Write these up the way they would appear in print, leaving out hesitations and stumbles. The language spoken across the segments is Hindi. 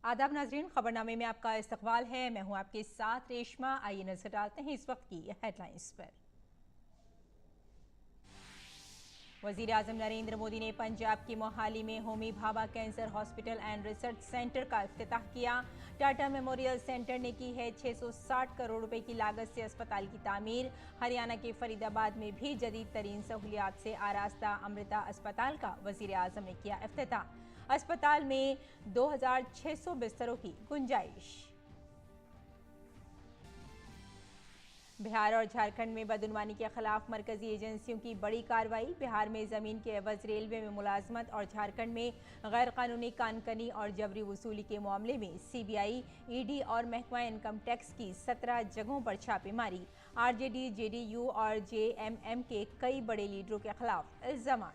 आदाब नाजरीन, खबरनामे में आपका इस्तकबाल है। मैं हूं आपके साथ रेशमा। आइए नजर डालते हैं इस वक्त की हेडलाइंस पर। वजीर आजम नरेंद्र मोदी ने पंजाब की मोहाली में Homi Bhabha cancer hospital and research centre का इफ्तिताह किया। टाटा मेमोरियल सेंटर ने की है 660 करोड़ रुपए की लागत से अस्पताल की तामीर। हरियाणा के फरीदाबाद में भी जदीद तरीन सहूलियात से आरास्ता अमृता अस्पताल का वजीर आजम ने किया इफ्तिताह। अस्पताल में 2600 बिस्तरों की गुंजाइश। बिहार और झारखंड में बदउनवानी के खिलाफ मरकजी एजेंसियों की बड़ी कार्रवाई। बिहार में जमीन के एवज रेलवे में मुलाजमत और झारखंड में गैर कानूनी कानकनी और जबरी वसूली के मामले में सीबीआई, ईडी और महकमा इनकम टैक्स की 17 जगहों पर छापेमारी। आरजेडी, जेडीयू और जेएमएम के कई बड़े लीडरों के खिलाफ इल्जाम।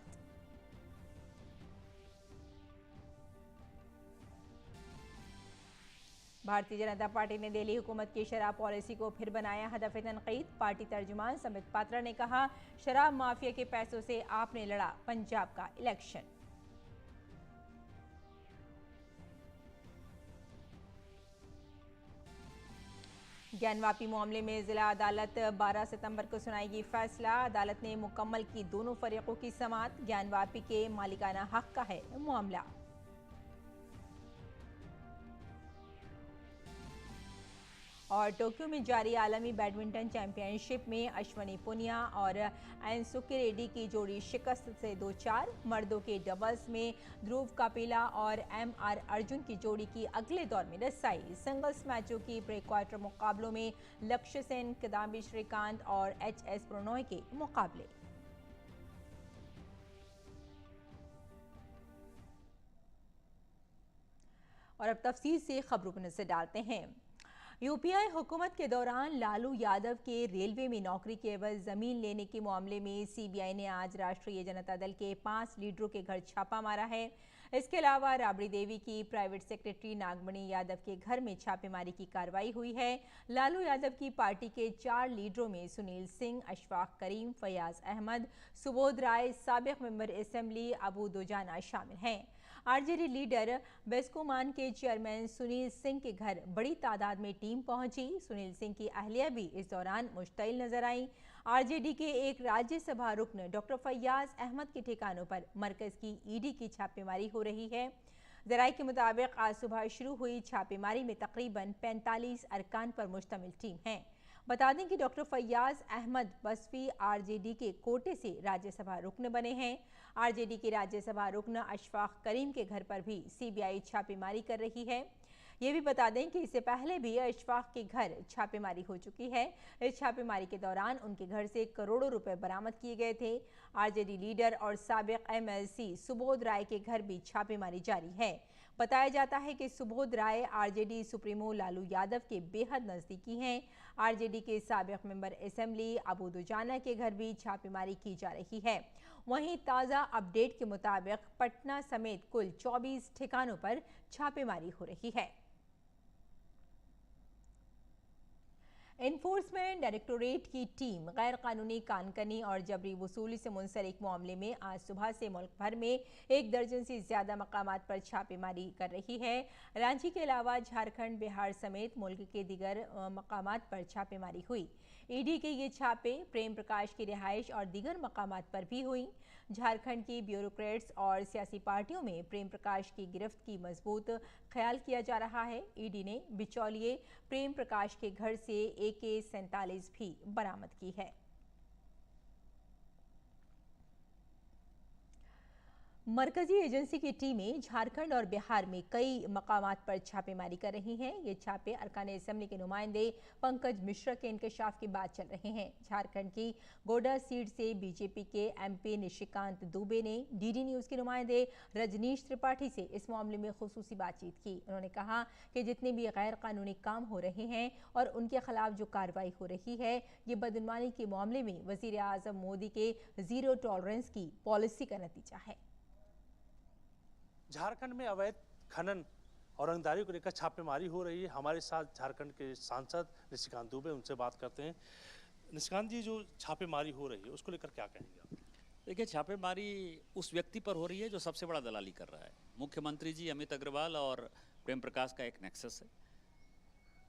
भारतीय जनता पार्टी ने दिल्ली हुकूमत की शराब पॉलिसी को फिर बनाया हदफ तनकीद। पार्टी तर्जुमान संबित पात्रा ने कहा, शराब माफिया के पैसों से आपने लड़ा पंजाब का इलेक्शन। ज्ञानवापी मामले में जिला अदालत 12 सितंबर को सुनाएगी फैसला। अदालत ने मुकम्मल की दोनों फरीकों की समाअत। ज्ञानवापी के मालिकाना हक का है मामला। और टोक्यो में जारी आलमी बैडमिंटन चैंपियनशिप में अश्वनी पुनिया और एनसुकी रेड्डी की जोड़ी शिकस्त से 2-4। मर्दों के डबल्स में ध्रुव कपिला और एमआर अर्जुन की जोड़ी की अगले दौर में रसाई। सिंगल्स मैचों की प्री क्वार्टर मुकाबलों में लक्ष्य सेन, किदाम्बी श्रीकांत और एचएस प्रणॉय के मुकाबले। और अब तफसील से खबरों पर नजर डालते हैं। यूपीए हुकूमत के दौरान लालू यादव के रेलवे में नौकरी के एवज जमीन लेने के मामले में सीबीआई ने आज राष्ट्रीय जनता दल के 5 लीडरों के घर छापा मारा है। इसके अलावा राबड़ी देवी की प्राइवेट सेक्रेटरी नागमणि यादव के घर में छापेमारी की कार्रवाई हुई है। लालू यादव की पार्टी के 4 लीडरों में सुनील सिंह, अशफाक करीम, फयाज अहमद, सुबोध राय, साबिक मेंबर असेंबली अबू दुजाना शामिल हैं। आरजेडी लीडर बेस्कोमान के चेयरमैन सुनील सिंह के घर बड़ी तादाद में टीम पहुंची। सुनील सिंह की अहलिया भी इस दौरान मुश्तइल नजर आई। आरजेडी के एक राज्यसभा रुकन डॉक्टर फयाज अहमद के ठिकानों पर मरकज की ईडी की छापेमारी हो रही है। जराये के मुताबिक आज सुबह शुरू हुई छापेमारी में तकरीबन 45 अरकान पर मुश्तमिल टीम है। बता दें कि डॉक्टर फयाज अहमद बसफी आरजेडी के कोटे से राज्यसभा रुकन बने हैं। आरजेडी के राज्यसभा रुकन अशफाक करीम के घर पर भी सीबीआई छापेमारी कर रही है। ये भी बता दें कि इससे पहले भी अशफाक के घर छापेमारी हो चुकी है। इस छापेमारी के दौरान उनके घर से करोड़ों रुपए बरामद किए गए थे। आरजेडी लीडर और साबिक एमएलसी सुबोध राय के घर भी छापेमारी जारी है। बताया जाता है कि सुबोध राय आरजेडी सुप्रीमो लालू यादव के बेहद नजदीकी हैं। आरजेडी के साबिक मेंबर असेंबली अबू दुजाना के घर भी छापेमारी की जा रही है। वहीं ताज़ा अपडेट के मुताबिक पटना समेत कुल 24 ठिकानों पर छापेमारी हो रही है। एनफोर्समेंट डायरेक्टोरेट की टीम गैर कानूनी कानकनी और जबरी वसूली से मुंसलिक मामले में आज सुबह से मुल्क भर में 1 दर्जन से ज्यादा मकामात पर छापेमारी कर रही है। रांची के अलावा झारखंड, बिहार समेत मुल्क के दीगर मकामात पर छापेमारी हुई। ईडी के ये छापे प्रेम प्रकाश की रिहाइश और दीगर मकामात पर भी हुई। झारखंड की ब्यूरोक्रेट्स और सियासी पार्टियों में प्रेम प्रकाश की गिरफ्त की मजबूत ख्याल किया जा रहा है। ईडी ने बिचौलिए प्रेम प्रकाश के घर से AK-47 भी बरामद की है। मरकजी एजेंसी की टीमें झारखंड और बिहार में कई मकामात पर छापेमारी कर रही हैं। ये छापे अरकान असेंबली के नुमाइंदे पंकज मिश्रा के इंकशाफ के बाद चल रहे हैं। झारखंड की गोड्डा सीट से बीजेपी के MP निशिकांत दुबे ने डीडी न्यूज के नुमाइंदे रजनीश त्रिपाठी से इस मामले में खुसूसी बातचीत की। उन्होंने कहा कि जितने भी गैर कानूनी काम हो रहे हैं और उनके खिलाफ जो कार्रवाई हो रही है, ये बदउनवानी के मामले में वजीर आजम मोदी के जीरो टॉलरेंस की पॉलिसी का नतीजा है। झारखंड में अवैध खनन और रंगदारी को लेकर छापेमारी हो रही है। हमारे साथ झारखंड के सांसद निशिकांत दुबे, उनसे बात करते हैं। निशिकांत जी, जो छापेमारी हो रही है उसको लेकर क्या कहेंगे आप? देखिए, छापेमारी उस व्यक्ति पर हो रही है जो सबसे बड़ा दलाली कर रहा है। मुख्यमंत्री जी अमित अग्रवाल और प्रेम प्रकाश का एक नेक्सस है।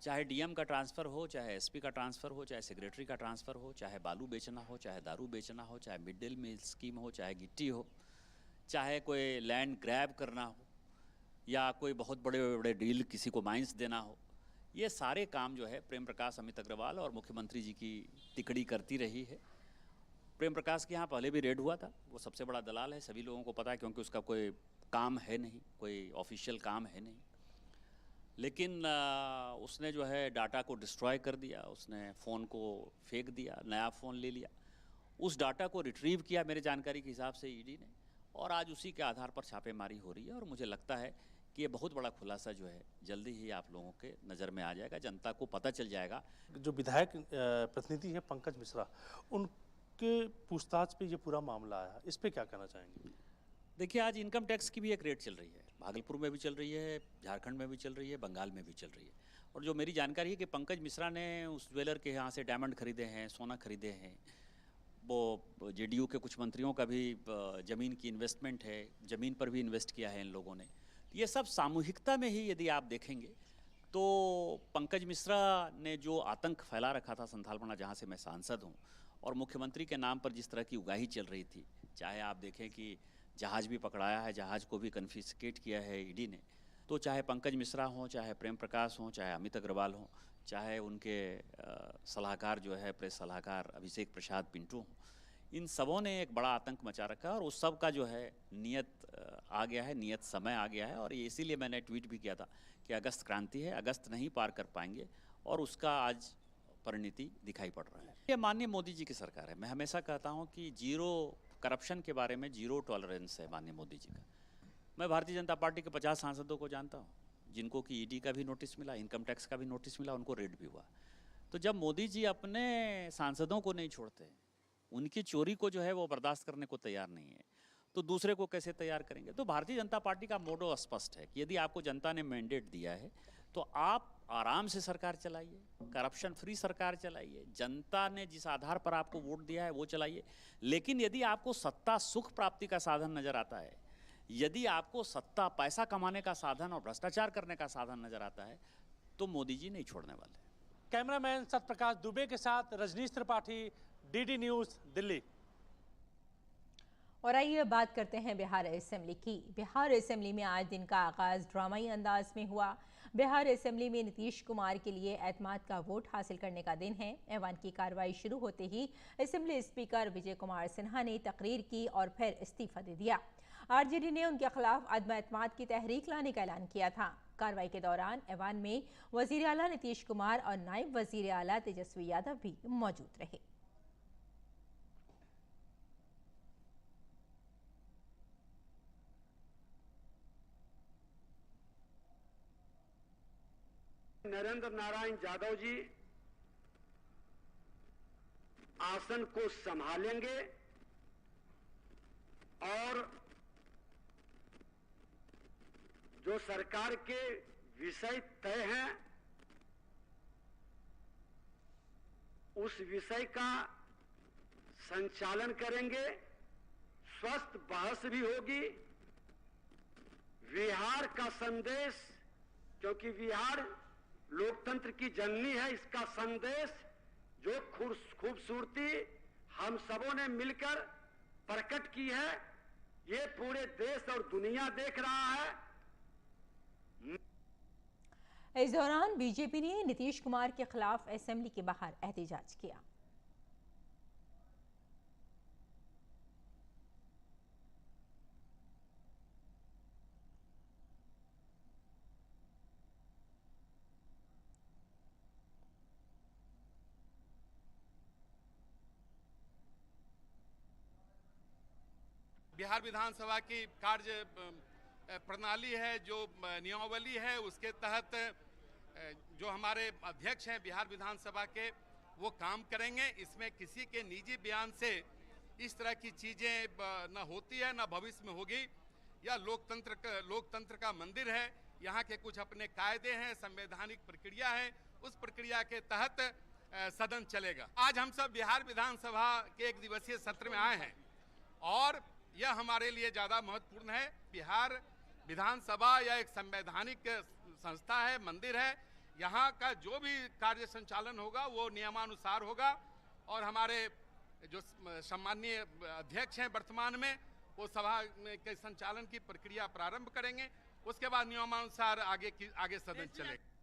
चाहे डीएम का ट्रांसफ़र हो, चाहे एसपी का ट्रांसफ़र हो, चाहे सेक्रेटरी का ट्रांसफ़र हो, चाहे बालू बेचना हो, चाहे दारू बेचना हो, चाहे मिड डे मील स्कीम हो, चाहे गिट्टी हो, चाहे कोई लैंड ग्रैब करना हो, या कोई बहुत बड़े बड़े डील किसी को माइंस देना हो, ये सारे काम जो है प्रेम प्रकाश अमित अग्रवाल और मुख्यमंत्री जी की तिकड़ी करती रही है। प्रेम प्रकाश के यहाँ पहले भी रेड हुआ था, वो सबसे बड़ा दलाल है, सभी लोगों को पता है, क्योंकि उसका कोई काम है नहीं, कोई ऑफिशियल काम है नहीं। लेकिन उसने जो है डाटा को डिस्ट्रॉय कर दिया, उसने फ़ोन को फेंक दिया, नया फ़ोन ले लिया, उस डाटा को रिट्रीव किया मेरे जानकारी के हिसाब से ईडी ने, और आज उसी के आधार पर छापेमारी हो रही है। और मुझे लगता है कि ये बहुत बड़ा खुलासा जो है जल्दी ही आप लोगों के नज़र में आ जाएगा, जनता को पता चल जाएगा। जो विधायक प्रतिनिधि है पंकज मिश्रा, उनके पूछताछ पे ये पूरा मामला आया, इस पे क्या कहना चाहेंगे? देखिए, आज इनकम टैक्स की भी एक रेड चल रही है, भागलपुर में भी चल रही है, झारखंड में भी चल रही है, बंगाल में भी चल रही है। और जो मेरी जानकारी है कि पंकज मिश्रा ने उस ज्वेलर के यहाँ से डायमंड खरीदे हैं, सोना खरीदे हैं, वो जेडीयू के कुछ मंत्रियों का भी ज़मीन की इन्वेस्टमेंट है, ज़मीन पर भी इन्वेस्ट किया है इन लोगों ने। ये सब सामूहिकता में ही यदि आप देखेंगे तो पंकज मिश्रा ने जो आतंक फैला रखा था संथालपना, जहाँ से मैं सांसद हूँ, और मुख्यमंत्री के नाम पर जिस तरह की उगाही चल रही थी, चाहे आप देखें कि जहाज़ भी पकड़ाया है, जहाज़ को भी कन्फिस्केट किया है ईडी ने, तो चाहे पंकज मिश्रा हों, चाहे प्रेम प्रकाश हों, चाहे अमित अग्रवाल हों, चाहे उनके सलाहकार जो है प्रेस सलाहकार अभिषेक प्रसाद पिंटू हों, इन सबों ने एक बड़ा आतंक मचा रखा है। और उस सब का जो है नियत आ गया है, नियत समय आ गया है। और ये इसीलिए मैंने ट्वीट भी किया था कि अगस्त क्रांति है, अगस्त नहीं पार कर पाएंगे, और उसका आज परिणति दिखाई पड़ रहा है। ये माननीय मोदी जी की सरकार है। मैं हमेशा कहता हूँ कि जीरो करप्शन के बारे में जीरो टॉलरेंस है माननीय मोदी जी का। मैं भारतीय जनता पार्टी के 50 सांसदों को जानता हूँ, जिनको कि ईडी का भी नोटिस मिला, इनकम टैक्स का भी नोटिस मिला, उनको रेड भी हुआ। तो जब मोदी जी अपने सांसदों को नहीं छोड़ते, उनकी चोरी को जो है वो बर्दाश्त करने को तैयार नहीं है, तो दूसरे को कैसे तैयार करेंगे? तो भारतीय जनता पार्टी का मोटो स्पष्ट है कि यदि आपको जनता ने मैंडेट दिया है तो आप आराम से सरकार चलाइए, करप्शन फ्री सरकार चलाइए, जनता ने जिस आधार पर आपको वोट दिया है वो चलाइए। लेकिन यदि आपको सत्ता सुख प्राप्ति का साधन नजर आता है, यदि आपको सत्ता पैसा कमाने का साधन और भ्रष्टाचार करने का साधन नजर आता है, तो मोदी जी नहीं छोड़ने वाले। कैमरामैन सत्यप्रकाश दुबे के साथ रजनीश त्रिपाठी, डीडी न्यूज़, दिल्ली। और आइए बात करते हैं बिहार असेंबली की। बिहार असेंबली में आज दिन का आगाज ड्रामाई अंदाज में हुआ। बिहार असेंबली में नीतीश कुमार के लिए एतमाद का वोट हासिल करने का दिन है। ऐवान की कार्रवाई शुरू होते ही असेंबली स्पीकर विजय कुमार सिन्हा ने तकरीर की और फिर इस्तीफा दे दिया। आरजेडी ने उनके खिलाफ अदम एतमाद की तहरीक लाने का ऐलान किया था। कार्रवाई के दौरान ऐवान में वजीर आला नीतीश कुमार और नायब वजीर आला तेजस्वी यादव भी मौजूद रहे। नरेंद्र नारायण यादव जी आसन को संभालेंगे और जो सरकार के विषय तय हैं उस विषय का संचालन करेंगे। स्वस्थ बहस भी होगी। बिहार का संदेश, क्योंकि बिहार लोकतंत्र की जननी है, इसका संदेश जो खूबसूरती हम सबों ने मिलकर प्रकट की है, ये पूरे देश और दुनिया देख रहा है। इस दौरान बीजेपी ने नीतीश कुमार के खिलाफ असेंबली के बाहर एहतजाज किया। बिहार विधानसभा की कार्य प्रणाली है, जो नियमावली है, उसके तहत जो हमारे अध्यक्ष हैं बिहार विधानसभा के, वो काम करेंगे। इसमें किसी के निजी बयान से इस तरह की चीजें न होती है, न भविष्य में होगी। यह लोकतंत्र का मंदिर है। यहाँ के कुछ अपने कायदे हैं, संवैधानिक प्रक्रिया है, उस प्रक्रिया के तहत सदन चलेगा। आज हम सब बिहार विधानसभा के एक दिवसीय सत्र में आए हैं और यह हमारे लिए ज्यादा महत्वपूर्ण है। बिहार विधानसभा यह एक संवैधानिक संस्था है, मंदिर है, यहाँ का जो भी कार्य संचालन होगा वो नियमानुसार होगा और हमारे जो सम्माननीय अध्यक्ष हैं वर्तमान में, वो सभा के संचालन की प्रक्रिया प्रारंभ करेंगे। उसके बाद नियमानुसार आगे सदन चलेगा।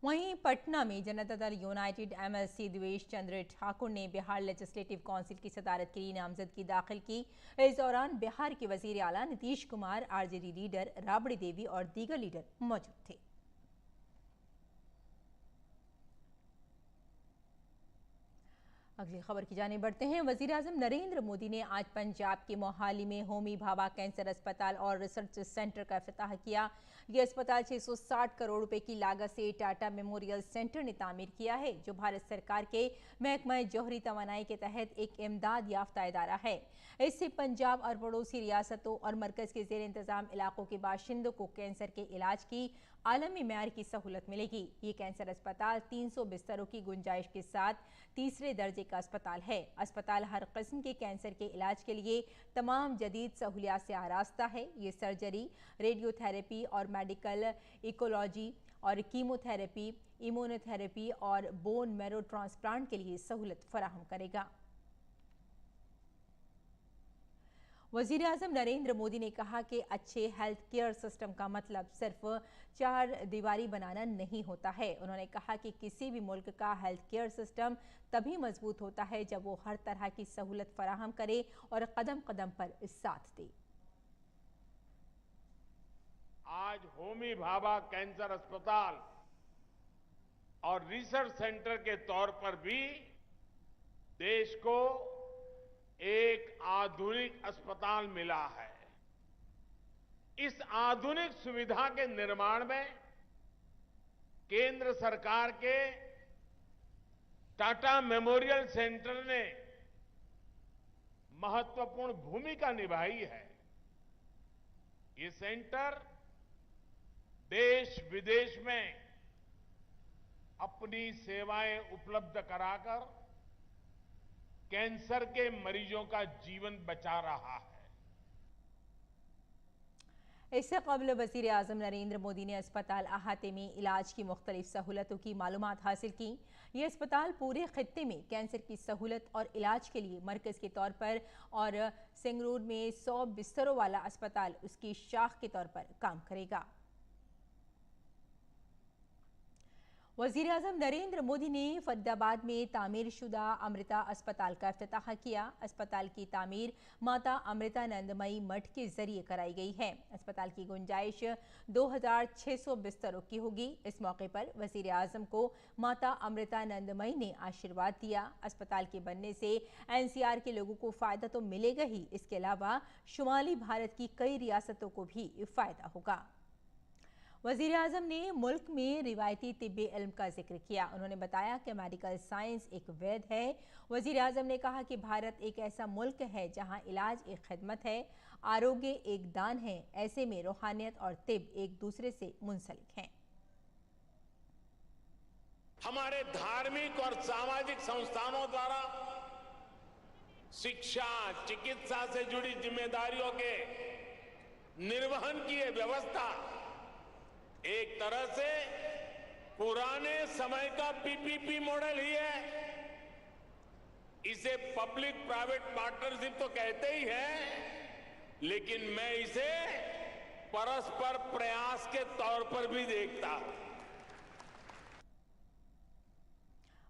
वहीं पटना में जनता दल यूनाइटेड एमएलसी देवेश चंद्र ठाकुर ने बिहार लेजिस्लेटिव काउंसिल की सदारत के लिए नामजदगी दाखिल की। इस दौरान बिहार के वजीर आला नीतीश कुमार, आरजेडी लीडर राबड़ी देवी और दीगर लीडर मौजूद थे। अगली खबर की जाने बढ़ते हैं। वजीर आजम नरेंद्र मोदी ने आज पंजाब के मोहाली में होमी भाभा कैंसर अस्पताल और रिसर्च सेंटर का इफ्तिताह किया। यह अस्पताल 660 करोड़ रुपए की लागत से टाटा मेमोरियल सेंटर ने तामीर किया है, जो भारत सरकार के महकमा जौहरी तवानाई के तहत एक इमदाद याफ्ता इदारा है। इससे पंजाब और पड़ोसी रियासतों और मरकज के जेर इंतजाम इलाकों के बाशिंदों को कैंसर के इलाज की आलमी मेयार की सहूलत मिलेगी। ये कैंसर अस्पताल 300 बिस्तरों की गुंजाइश के साथ तीसरे दर्जे का अस्पताल है। अस्पताल हर किस्म के कैंसर के इलाज के लिए तमाम जदीद सहूलियात से आरास्ता है। ये सर्जरी, रेडियोथेरेपी और मेडिकल इकोलॉजी और कीमोथेरेपी, इम्यूनोथेरेपी और बोन मैरो ट्रांसप्लांट के लिए सहूलत फराहम करेगा। वजीर आजम नरेंद्र मोदी ने कहा कि अच्छे हेल्थ केयर सिस्टम का मतलब सिर्फ चार दीवारी बनाना नहीं होता है। उन्होंने कहा कि किसी भी मुल्क का हेल्थ केयर सिस्टम तभी मजबूत होता है जब वो हर तरह की सहूलत फराहम करे और कदम कदम पर साथ दे। आज होमी भाभा कैंसर अस्पताल और रिसर्च सेंटर के तौर पर भी देश को एक आधुनिक अस्पताल मिला है। इस आधुनिक सुविधा के निर्माण में केंद्र सरकार के टाटा मेमोरियल सेंटर ने महत्वपूर्ण भूमिका निभाई है। ये सेंटर देश विदेश में अपनी सेवाएं उपलब्ध कराकर कैंसर के मरीजों का जीवन बचा रहा है। इससे कबल वजीर आजम नरेंद्र मोदी ने अस्पताल अहाते में इलाज की मुख्तलिफ सहूलतों की मालूमात हासिल की। ये अस्पताल पूरे खित्ते में कैंसर की सहूलत और इलाज के लिए मरकज के तौर पर और संगरूर में 100 बिस्तरों वाला अस्पताल उसकी शाख के तौर पर काम करेगा। वजीर आजम नरेंद्र मोदी ने फरीदाबाद में तामीर शुदा अमृता अस्पताल का इफ्तिताह किया। अस्पताल की तामीर माता अमृतानंदमयी मठ के जरिए कराई गई है। अस्पताल की गुंजाइश 2600 बिस्तरों की होगी। इस मौके पर वजीर आजम को माता अमृतानंदमयी ने आशीर्वाद दिया। अस्पताल के बनने से एनसीआर के लोगों को फायदा तो मिलेगा ही, इसके अलावा शुमाली भारत की कई रियासतों को भी फायदा होगा। वजीर आजम ने मुल्क में रिवायती तिब्बी इल्म का जिक्र किया। उन्होंने बताया कि मेडिकल साइंस एक वैद है। वजीर आजम ने कहा कि भारत एक ऐसा मुल्क है जहां इलाज एक खिदमत है, आरोग्य एक दान है। ऐसे में रूहानियत और तिब एक दूसरे से मुंसलिक हैं। हमारे धार्मिक और सामाजिक संस्थानों द्वारा शिक्षा, चिकित्सा से जुड़ी जिम्मेदारियों के निर्वहन की यह व्यवस्था एक तरह से पुराने समय का पीपीपी मॉडल ही है। इसे पब्लिक प्राइवेट पार्टनरशिप तो कहते ही हैं, लेकिन मैं इसे परस्पर प्रयास के तौर पर भी देखता हूं।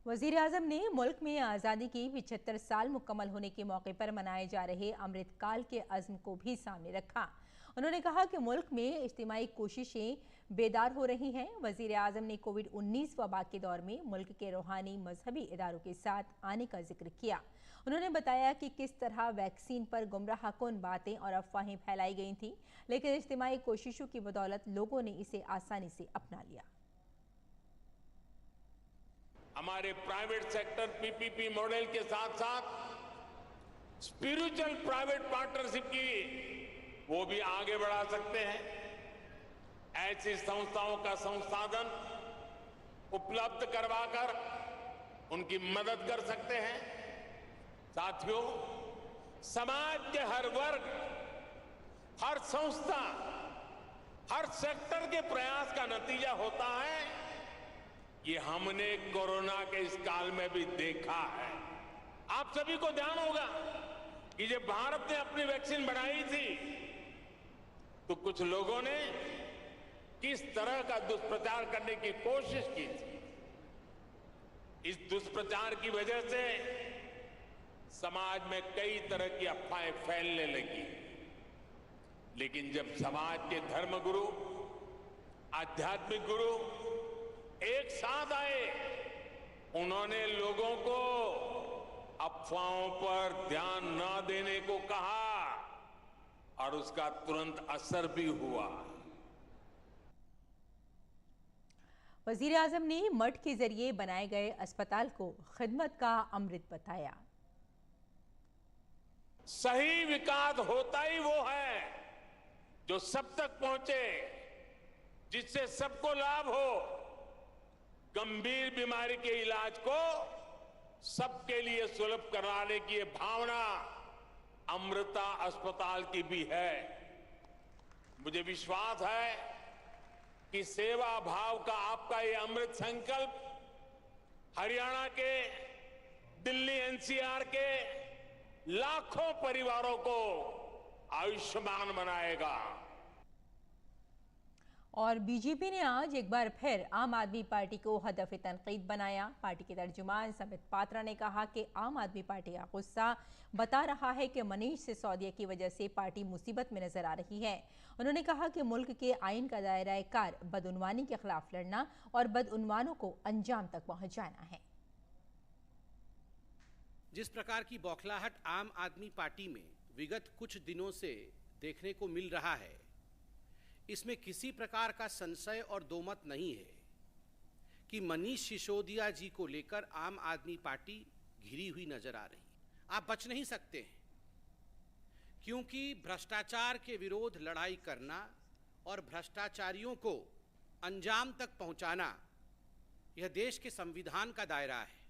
वजीर आजम ने मुल्क में आज़ादी की 75 साल मुकम्मल होने के मौके पर मनाए जा रहे अमृतकाल के अज़्म को भी सामने रखा। उन्होंने कहा कि मुल्क में इज्तिमाई कोशिशें बेदार हो रही हैं। वजीर आजम ने कोविड-19 वबा के दौर में मुल्क के रूहानी मजहबी इदारों के साथ आने का जिक्र किया। उन्होंने बताया कि किस तरह वैक्सीन पर गुमराहकुन बातें और अफवाहें फैलाई गई थीं, लेकिन इज्तिमाई कोशिशों की बदौलत लोगों ने इसे आसानी से अपना लिया। हमारे प्राइवेट सेक्टर पीपीपी मॉडल के साथ साथ स्पिरिचुअल प्राइवेट पार्टनरशिप की वो भी आगे बढ़ा सकते हैं। ऐसी संस्थाओं का संसाधन उपलब्ध करवाकर उनकी मदद कर सकते हैं। साथियों, समाज के हर वर्ग, हर संस्था हर सेक्टर के प्रयास का नतीजा होता है। ये हमने कोरोना के इस काल में भी देखा है। आप सभी को ध्यान होगा कि जब भारत ने अपनी वैक्सीन बनाई थी तो कुछ लोगों ने किस तरह का दुष्प्रचार करने की कोशिश की थी। इस दुष्प्रचार की वजह से समाज में कई तरह की अफवाहें फैलने लगी। लेकिन जब समाज के धर्मगुरु, आध्यात्मिक गुरु एक साथ आए, उन्होंने लोगों को अफवाहों पर ध्यान न देने को कहा और उसका तुरंत असर भी हुआ। वजीर आजम ने मठ के जरिए बनाए गए अस्पताल को खिदमत का अमृत बताया। सही विकास होता ही वो है जो सब तक पहुंचे, जिससे सबको लाभ हो। गंभीर बीमारी के इलाज को सबके लिए सुलभ कराने की ये भावना अमृता अस्पताल की भी है। मुझे विश्वास है कि सेवा भाव का आपका ये अमृत संकल्प हरियाणा के, दिल्ली एनसीआर के लाखों परिवारों को आयुष्मान बनाएगा। और बीजेपी ने आज एक बार फिर आम आदमी पार्टी को हदफ तनकीद बनाया। पार्टी के तर्जुमान संबित पात्रा ने कहा कि आम आदमी पार्टी का गुस्सा बता रहा है कि मनीष सिसोदिया की वजह से पार्टी मुसीबत में नजर आ रही है। उन्होंने कहा कि मुल्क के आइन का दायरा कार बदउनवानी के खिलाफ लड़ना और बदउनवानों को अंजाम तक पहुंचाना है। जिस प्रकार की बौखलाहट आम आदमी पार्टी में विगत कुछ दिनों से देखने को मिल रहा है, इसमें किसी प्रकार का संशय और दोमत नहीं है कि मनीष सिसोदिया जी को लेकर आम आदमी पार्टी घिरी हुई नजर आ रही है। आप बच नहीं सकते हैं, क्योंकि भ्रष्टाचार के विरोध लड़ाई करना और भ्रष्टाचारियों को अंजाम तक पहुंचाना यह देश के संविधान का दायरा है।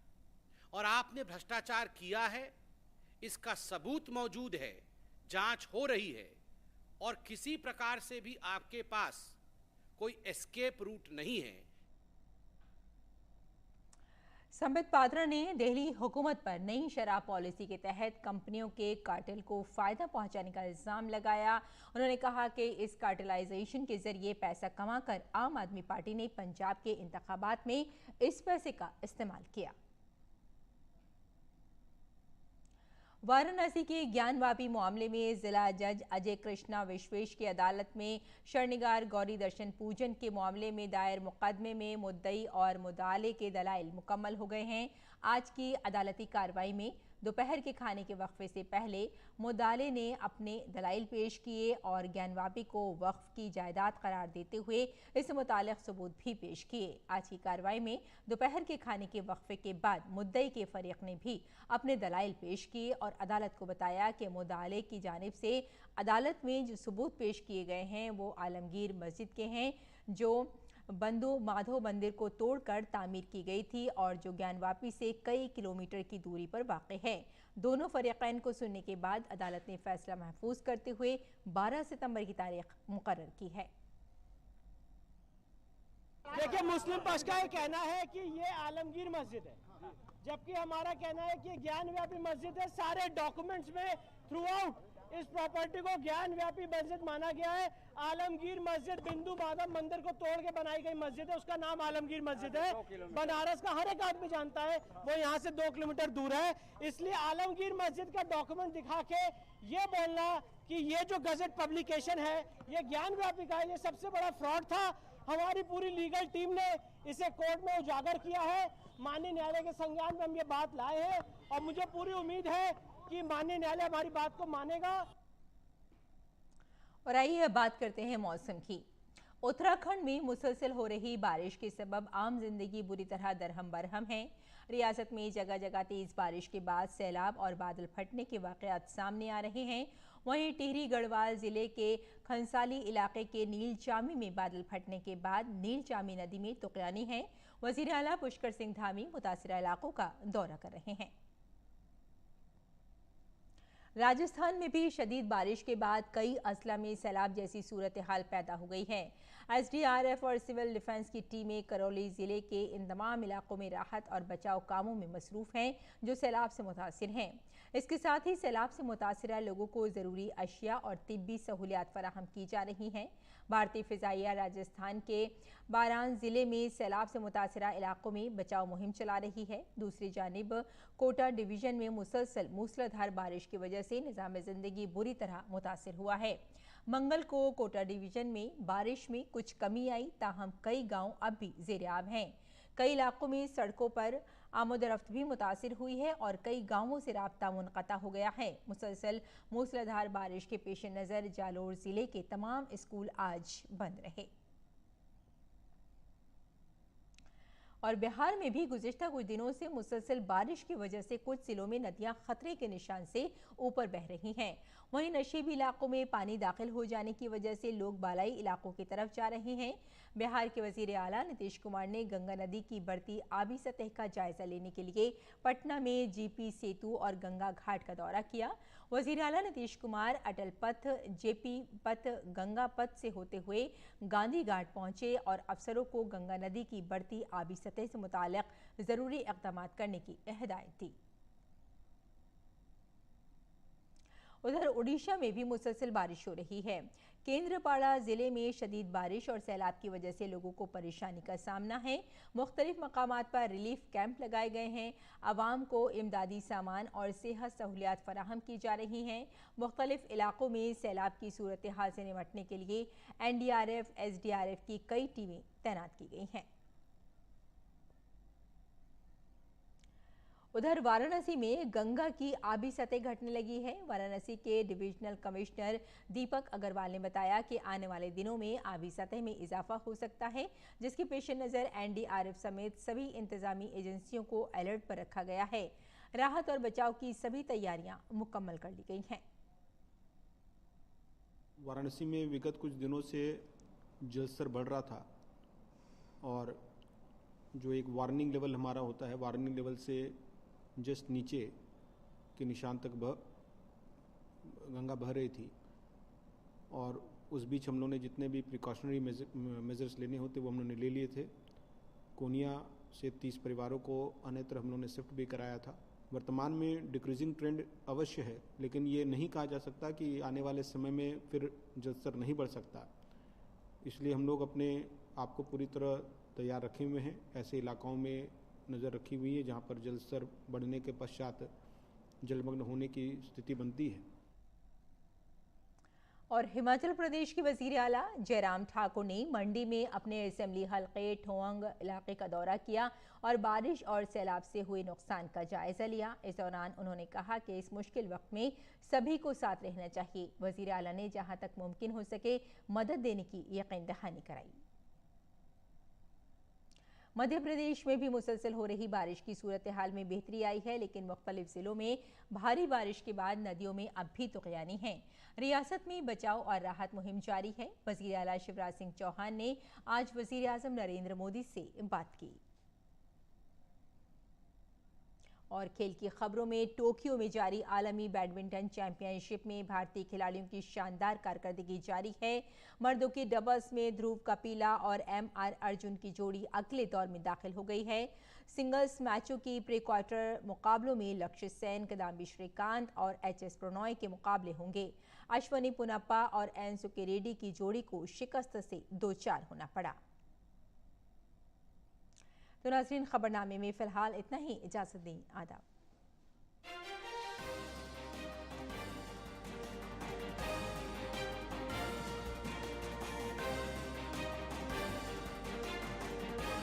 और आपने भ्रष्टाचार किया है, इसका सबूत मौजूद है, जांच हो रही है और किसी प्रकार से भी आपके पास कोई एस्केप रूट नहीं है। संबित पात्रा ने दिल्ली हुकूमत पर नई शराब पॉलिसी के तहत कंपनियों के कार्टेल को फायदा पहुंचाने का इल्जाम लगाया। उन्होंने कहा कि इस कार्टेलाइजेशन के जरिए पैसा कमाकर आम आदमी पार्टी ने पंजाब के इंतखाबात में इस पैसे का इस्तेमाल किया। वाराणसी के ज्ञानवापी मामले में जिला जज अजय कृष्णा विश्वेश की अदालत में शरणिगार गौरी दर्शन पूजन के मामले में दायर मुकदमे में मुद्दई और मुद्दाले के दलाइल मुकम्मल हो गए हैं। आज की अदालती कार्रवाई में दोपहर के खाने के वक्फे से पहले मुद्दाले ने अपने दलाइल पेश किए और ज्ञानवापी को वक्फ की जायदाद करार देते हुए इस मुतालिक सबूत भी पेश किए। आज की कार्रवाई में दोपहर के खाने के वक्फे के बाद मुद्दई के फरीक ने भी अपने दलाइल पेश किए और अदालत को बताया कि मुद्दाले की जानिब से अदालत में जो सबूत पेश किए गए हैं वो आलमगीर मस्जिद के हैं, जो बंधु माधव मंदिर को तोड़कर तामीर की गई थी और जो ज्ञानवापी से कई किलोमीटर की दूरी पर वाक़ है। दोनों फरीक़ैन को सुनने के बाद अदालत ने फैसला महफूज करते हुए 12 सितंबर की तारीख मुकर्रर की है। देखिए, मुस्लिम पक्ष का ये कहना है कि ये आलमगीर मस्जिद है, जबकि हमारा कहना है कि ज्ञानव्यापी मस्जिद है। सारे डॉक्यूमेंट्स में थ्रू आउट इस प्रॉपर्टी को ज्ञानव्यापी मस्जिद माना गया है। आलमगीर मस्जिद बिंदु माधव मंदिर को तोड़ के बनाई गई मस्जिद है, उसका नाम आलमगीर मस्जिद है। बनारस का हर एक आदमी जानता है, वो यहाँ से 2 किलोमीटर दूर है। इसलिए आलमगीर मस्जिद का डॉक्यूमेंट दिखा के ये बोलना कि ये जो गजट पब्लिकेशन है ये ज्ञानव्यापी का है, ये सबसे बड़ा फ्रॉड था। हमारी पूरी लीगल टीम ने इसे कोर्ट में उजागर किया है। माननीय न्यायालय के संज्ञान में हम ये बात लाए हैं और मुझे पूरी उम्मीद है कि माननीय न्यायालय हमारी बात को मानेगा। और आइए बात करते हैं मौसम की। उत्तराखंड में मुसलसल हो रही बारिश के सबब आम जिंदगी बुरी तरह दरहम बरहम है। रियासत में जगह जगह तेज बारिश के बाद सैलाब और बादल फटने के वाक़यात सामने आ रहे हैं। वहीं टिहरी गढ़वाल जिले के खंसाली इलाके के नीलचामी में बादल फटने के बाद नीलचामी नदी में तुग़यानी है। वज़ीर आला पुष्कर सिंह धामी मुतासिरा इलाकों का दौरा कर रहे हैं। राजस्थान में भी शदीद बारिश के बाद कई अजला में सैलाब जैसी सूरत हाल पैदा हो गई है। एसडीआरएफ और सिविल डिफेंस की टीमें करौली जिले के इन तमाम इलाकों में राहत और बचाव कामों में मसरूफ हैं जो सैलाब से मुतासिर हैं। इसके साथ ही सैलाब से मुतासिर लोगों को ज़रूरी अशिया और तिब्बी सहूलियात फराहम की जा रही हैं। भारतीय फ़िज़ाइया राजस्थान के बारान ज़िले में सैलाब से मुतासिर इलाकों में बचाव मुहिम चला रही है। दूसरी जानिब कोटा डिवीज़न में मुसलसल मूसलाधार बारिश की वजह से निज़ाम ज़िंदगी बुरी तरह मुतासिर हुआ है। मंगल को कोटा डिवीज़न में बारिश में कुछ कमी आई, ताहम कई गांव अब भी ज़ेर-आब हैं। कई इलाकों में सड़कों पर आमद-रफ्त भी मुतासिर हुई है और कई गांवों से राब्ता मुनक़ता हो गया है। मुसलसल मूसलाधार बारिश के पेश नज़र जालोर ज़िले के तमाम स्कूल आज बंद रहे। और बिहार में भी गुज़िश्ता कुछ दिनों से मुसलसल बारिश की वजह से कुछ जिलों में नदियां खतरे के निशान से ऊपर बह रही हैं। वहीं नशीबी इलाकों में पानी दाखिल हो जाने की वजह से लोग बालाई इलाकों की तरफ जा रहे हैं। बिहार के वज़ीर आला नीतीश कुमार ने गंगा नदी की बढ़ती आबी सतह का जायजा लेने के लिए पटना में जीपी सेतु और गंगा घाट का दौरा किया। वज़ीर आला नीतीश कुमार अटल पथ, जेपी पथ, गंगा पथ से होते हुए गांधी घाट पहुंचे और अफसरों को गंगा नदी की बढ़ती आबी सतह से मुताल्लिक़ ज़रूरी इक़दाम करने की हिदायत दी। उधर उड़ीसा में भी मुसलसल बारिश हो रही है। केंद्रपाड़ा जिले में शदीद बारिश और सैलाब की वजह से लोगों को परेशानी का सामना है। मुख्तलिफ मकामात पर रिलीफ कैंप लगाए गए हैं। आवाम को इमदादी सामान और सेहत सहूलियात फराहम की जा रही हैं। मुख्तलिफ इलाकों में सैलाब की सूरत हाल से निपटने के लिए NDRF, SDRF की कई टीमें तैनात की गई हैं। उधर वाराणसी में गंगा की आबी सतह घटने लगी है। वाराणसी के डिविजनल कमिश्नर दीपक अग्रवाल ने बताया कि आने वाले दिनों में आबी सतह में इजाफा हो सकता है, जिसके पेश नज़र NDRF समेत सभी इंतजामी एजेंसियों को अलर्ट पर रखा गया है। राहत और बचाव की सभी तैयारियां मुकम्मल कर ली गई हैं। वाराणसी में विगत कुछ दिनों से जलस्तर बढ़ रहा था और जो एक वार्निंग लेवल हमारा होता है, वार्निंग लेवल से जस्ट नीचे के निशान तक गंगा बह रही थी और उस बीच हम लोगों ने जितने भी प्रिकॉशनरी मेजर्स लेने होते वो हम लोगों ने ले लिए थे। कोनिया से 30 परिवारों को अन्यत्र हम लोगों ने शिफ्ट भी कराया था। वर्तमान में डिक्रीजिंग ट्रेंड अवश्य है, लेकिन ये नहीं कहा जा सकता कि आने वाले समय में फिर जलस्तर नहीं बढ़ सकता। इसलिए हम लोग अपने आप को पूरी तरह तैयार रखे हुए हैं। ऐसे इलाकों में नज़र रखी हुई है जहां पर जलस्तर बढ़ने के पश्चात जलमग्न होने की स्थिति बनती है। और हिमाचल प्रदेश के वज़ीर आला जयराम ठाकुर ने मंडी में अपने असेंबली हल्के ठोंग इलाके का दौरा किया और बारिश और सैलाब से हुए नुकसान का जायजा लिया। इस दौरान उन्होंने कहा कि इस मुश्किल वक्त में सभी को साथ रहना चाहिए। वज़ीर आला ने जहां तक मुमकिन हो सके मदद देने की यकीन दहानी कराई। मध्य प्रदेश में भी मुसलसल हो रही बारिश की सूरत हाल में बेहतरी आई है, लेकिन मुख्तलिफ जिलों में भारी बारिश के बाद नदियों में अब भी तुग़यानी है। रियासत में बचाव और राहत मुहिम जारी है। वज़ीर आला शिवराज सिंह चौहान ने आज वज़ीर आज़म नरेंद्र मोदी से बात की। और खेल की खबरों में टोक्यो में जारी आलमी बैडमिंटन चैंपियनशिप में भारतीय खिलाड़ियों की शानदार कारकर्दगी जारी है। मर्दों के डबल्स में ध्रुव कपिला और MR अर्जुन की जोड़ी अगले दौर में दाखिल हो गई है। सिंगल्स मैचों की प्री क्वार्टर मुकाबलों में लक्ष्य सेन, किदाम्बी श्रीकांत और HS प्रणॉय के मुकाबले होंगे। अश्वनी पुनप्पा और एन सुकी रेड्डी की जोड़ी को शिकस्त से 2-4 होना पड़ा। तो नाज़रीन, खबरनामे में फिलहाल इतना ही। इजाज़त दें। आदाब।